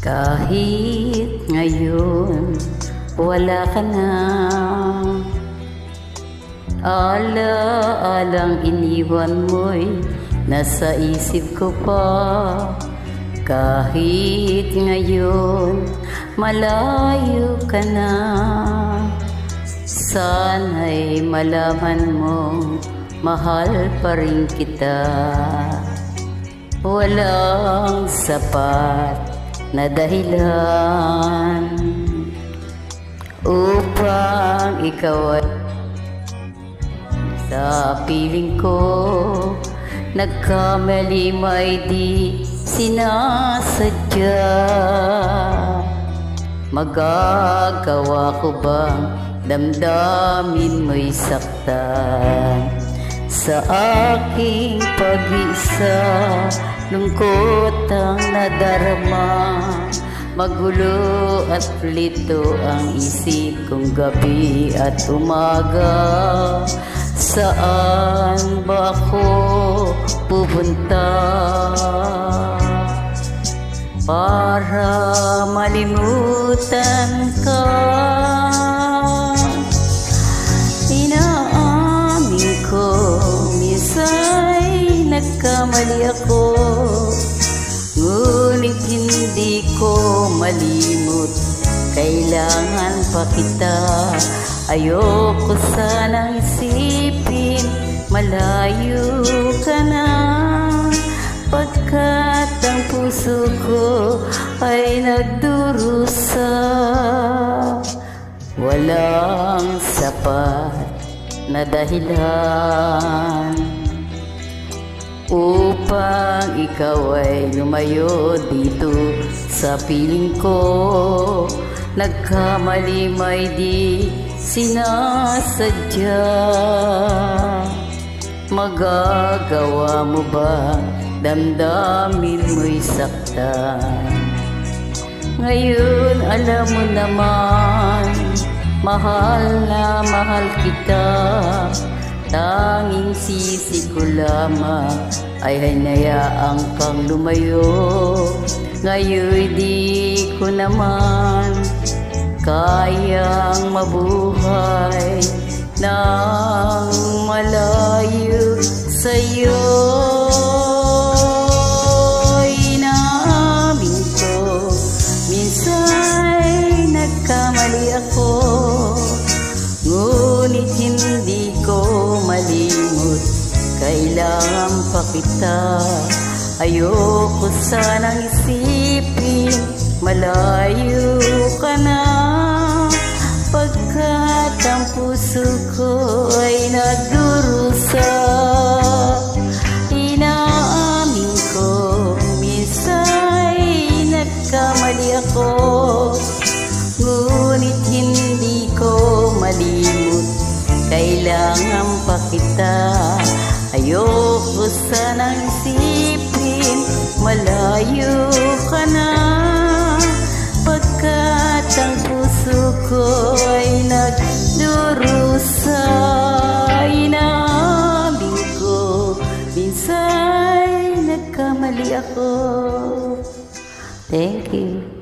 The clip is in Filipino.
Kahit ngayon wala ka na, ala-alang iniwan mo'y nasa isip ko pa. Kahit ngayon malayo ka na, sana'y malaman mong mahal pa rin kita. Walang sapat na dahilan upang ikaw ay sa piling ko. Nagkamali may di sinasadya. Magagawa ko bang damdamin mo'y saktan? Sa aking pag-isa, lungkot ang nadarama. Magulo at lito ang isip kong gabi at umaga. Saan ba ako pupunta para malimutan ka? Inaamin ko minsan'y nagkamali ako, ngunit hindi ko malimot. Kailangan pa kita. Ayoko sanang isipin malayo ka na, pagkat ang puso ko ay nagdurusa. Walang sapat na dahilan upang ikaw ay lumayo dito sa piling ko. Nagkamali may di sinasadya. Magagawa mo ba damdamin mo'y saktan? Ngayon alam mo naman, mahal na mahal kita. Tanging sisi ko lamang ay hinayaang kang lumayo. Ngayon di ko naman kayang mabuhay nang malayo sa'yo. Inamin ko minsan'y nagkamali ako, ngunit hindi ko malimot. Kailangan pa kita. Ayoko sanang isipin malayo ka na, pagkat ang puso ko ay nagdurusa. Inaamin ko minsan'y nagkamali ako, ngunit hindi ko malimot. Kailangan pa kita. Ayoko sanang isipin malayo ka na, pagkat ang puso ko ay nagdurusa. Inamin ko minsan'y nagkamali ako. Thank you.